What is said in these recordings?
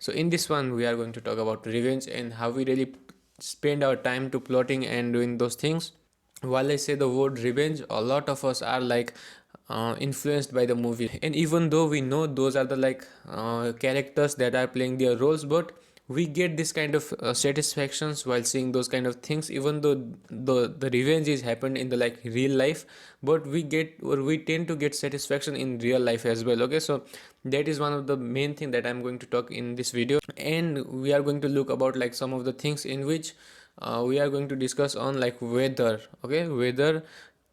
So in this one we are going to talk about revenge and how we really spend our time to plotting and doing those things. While I say the word revenge, a lot of us are like influenced by the movie, and even though we know those are the like characters that are playing their roles, but we get this kind of satisfactions while seeing those kind of things, even though the revenge is happened in the like real life, but we get or we tend to get satisfaction in real life as well. Okay, so that is one of the main thing that I'm going to talk in this video, and we are going to look about like some of the things in which we are going to discuss on like whether, okay, whether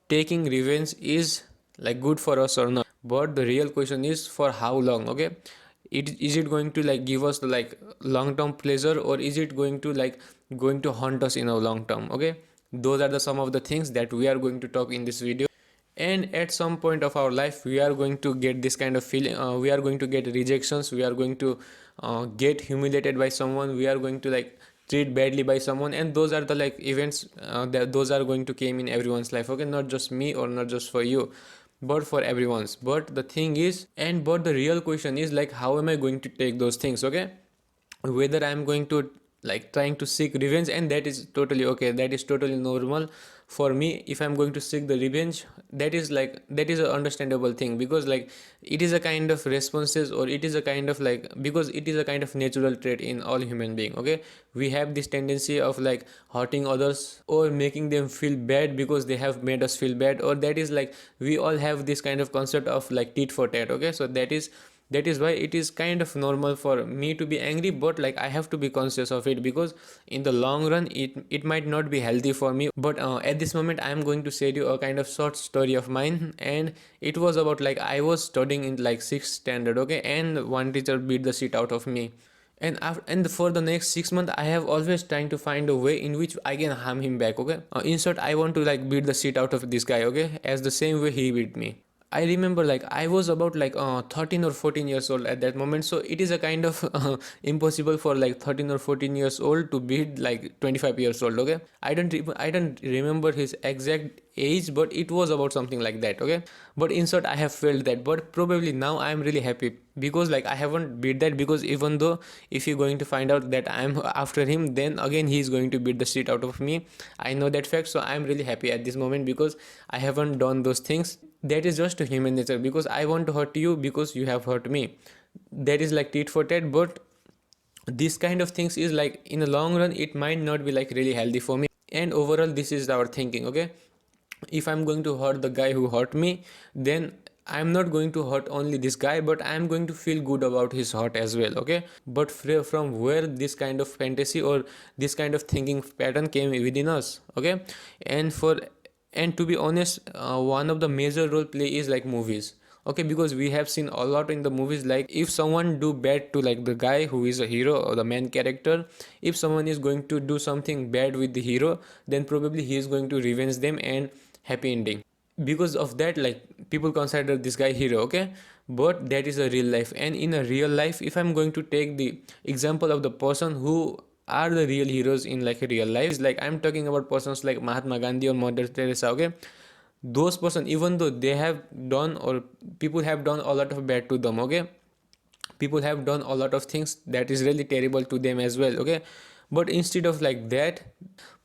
taking revenge is like good for us or not. But the real question is for how long. Okay, it going to like give us the like long term pleasure, or is it going to like going to haunt us in a long term? Okay, those are the some of the things that we are going to talk in this video. And at some point of our life we are going to get this kind of feeling, we are going to get rejections, we are going to get humiliated by someone, we are going to like treat badly by someone, and those are the like events that those are going to came in everyone's life. Okay, not just me or not just for you, but for everyone's. But the thing is, and but the real question is like how am I going to take those things? Okay, whether I'm going to like trying to seek revenge, and that is totally okay, that is totally normal for me. If I'm going to seek the revenge, that is like that is a understandable thing, because like it is a kind of responses, or it is a kind of like, because it is a kind of natural trait in all human being. Okay, we have this tendency of like hurting others or making them feel bad because they have made us feel bad, or that is like we all have this kind of concept of like tit for tat. Okay, so that is why it is kind of normal for me to be angry, but like I have to be conscious of it, because in the long run it might not be healthy for me. But at this moment I am going to share you a kind of short story of mine, and it was about like I was studying in like 6th standard. Okay, and one teacher beat the shit out of me, and for the next 6 months I have always trying to find a way in which I can harm him back. Okay, in short, I want to like beat the shit out of this guy, okay, as the same way he beat me. I remember like I was about like 13 or 14 years old at that moment, so it is a kind of impossible for like 13 or 14 years old to beat like 25 years old. Okay, I don't remember his exact age, but it was about something like that. Okay, but in short I have felt that, but probably now I am really happy, because like I haven't beat that, because even though if you're going to find out that I am after him, then again he is going to beat the shit out of me. I know that fact, so I am really happy at this moment, because I haven't done those things. That is just a human nature, because I want to hurt you because you have hurt me. That is like tit for tat. But this kind of things is like in the long run it might not be like really healthy for me, and overall this is our thinking. Okay, if I'm going to hurt the guy who hurt me, then I'm not going to hurt only this guy, but I'm going to feel good about his hurt as well. Okay, but from where this kind of fantasy or this kind of thinking pattern came within us. Okay, and for and to be honest, one of the major role play is like movies. Okay, because we have seen a lot in the movies, like if someone do bad to like the guy who is a hero or the main character, if someone is going to do something bad with the hero, then probably he is going to revenge them and happy ending. Because of that, like people consider this guy hero. Okay, but that is a real life, and in a real life, if I'm going to take the example of the person who are the real heroes in like a real life, is like I'm talking about persons like Mahatma Gandhi or Mother Teresa. Okay, those person, even though they have done, or people have done a lot of bad to them. Okay, people have done a lot of things that is really terrible to them as well. Okay, but instead of like that,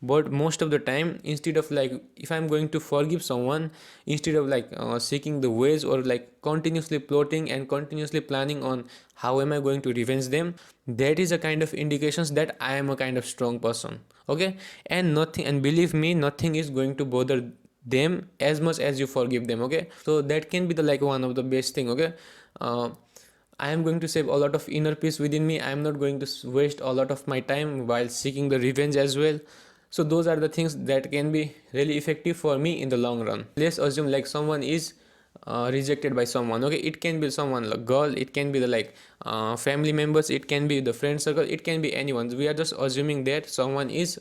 but most of the time, instead of like if I'm going to forgive someone, instead of like seeking the ways or like continuously plotting and continuously planning on how am I going to revenge them, that is a kind of indications that I am a kind of strong person. Okay, and nothing, and believe me, nothing is going to bother them as much as you forgive them. Okay, so that can be the like one of the best thing. Okay, uh, I am going to save a lot of inner peace within me. I am not going to waste a lot of my time while seeking the revenge as well. So those are the things that can be really effective for me in the long run. Let's assume like someone is rejected by someone. Okay, it can be someone like girl, it can be the like family members, it can be the friend circle, it can be anyone. We are just assuming that someone is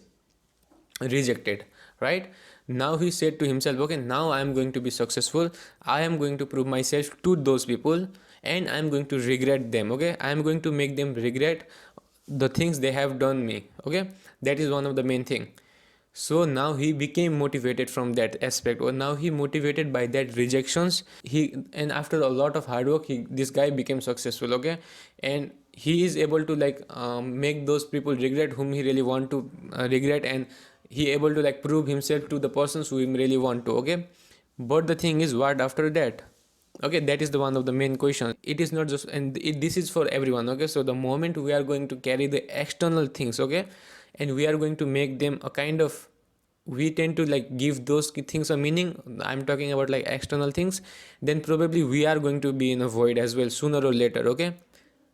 rejected, right? Now he said to himself, okay, now I am going to be successful, I am going to prove myself to those people, and I am going to regret them. Okay, I am going to make them regret the things they have done me. Okay, that is one of the main thing. So now he became motivated from that aspect, or now he motivated by that rejections, he, and after a lot of hard work, this guy became successful. Okay, and he is able to like make those people regret whom he really want to regret, and he able to like prove himself to the persons who him really want to. Okay, but the thing is, what after that? Okay, that is the one of the main question. It is not just, and this is for everyone. Okay, so the moment we are going to carry the external things, okay, and we are going to make them a kind of, we tend to like give those things a meaning, I'm talking about like external things, then probably we are going to be in a void as well sooner or later. Okay,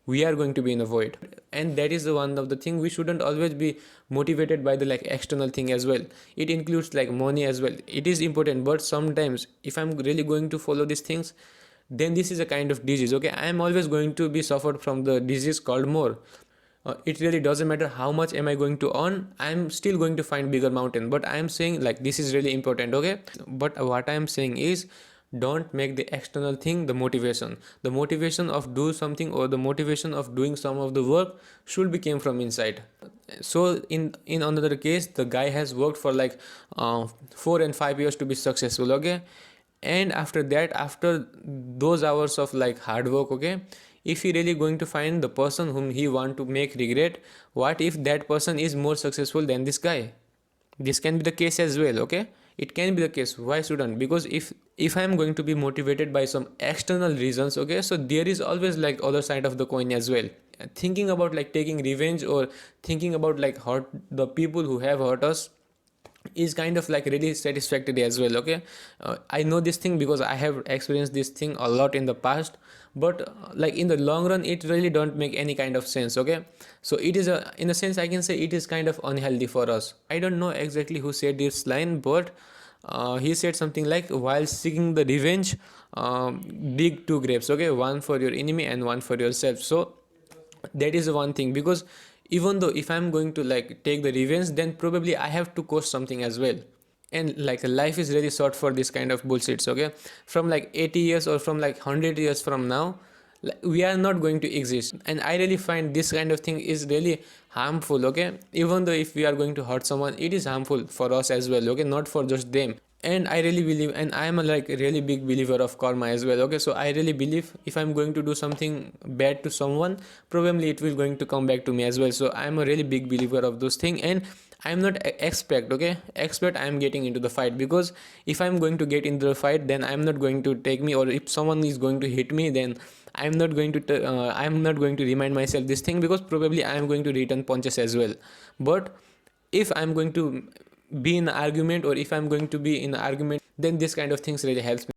we are going to be in a void, and that is the one of the thing. We shouldn't always be motivated by the like external thing as well. It includes like money as well. It is important, but sometimes if I'm really going to follow these things, then this is a kind of disease. Okay, I am always going to be suffered from the disease called more. It really doesn't matter how much am I going to earn, I'm still going to find bigger mountain. But I am saying like this is really important. Okay, but what I am saying is, don't make the external thing the motivation. The motivation of do something, or the motivation of doing some of the work should be came from inside. So in another case, the guy has worked for like 4 and 5 years to be successful. Okay, and after that, after those hours of like hard work, okay, if he really going to find the person whom he want to make regret, what if that person is more successful than this guy? This can be the case as well. Okay, it can be the case. Why shouldn't? Because if I am going to be motivated by some external reasons, okay, so there is always like other side of the coin as well. Thinking about like taking revenge, or thinking about like hurt the people who have hurt us, is kind of like really satisfactory as well. Okay, I know this thing because I have experienced this thing a lot in the past, but like in the long run it really don't make any kind of sense. Okay, so it is a, in a sense I can say it is kind of unhealthy for us. I don't know exactly who said this line, but he said something like, while seeking the revenge, dig two grapes. Okay, one for your enemy and one for yourself. So that is one thing, because even though if I'm going to like take the revenge, then probably I have to cost something as well. And like life is really short for this kind of bullshits. Okay, from like 80 years or from like 100 years from now, we are not going to exist, and I really find this kind of thing is really harmful. Okay, even though if we are going to hurt someone, it is harmful for us as well. Okay, not for just them. And I really believe, and I am a like really big believer of karma as well. Okay, so I really believe if I'm going to do something bad to someone, probably it will going to come back to me as well. So I am a really big believer of those things, and I am not expect. Okay, expect I am getting into the fight, because if I'm going to get into the fight, then I'm not going to take me, or if someone is going to hit me, then I'm not going to I'm not going to remind myself this thing, because probably I am going to return punches as well. But if I'm going to be in an argument, or if I'm going to be in an argument, then this kind of things really helps me.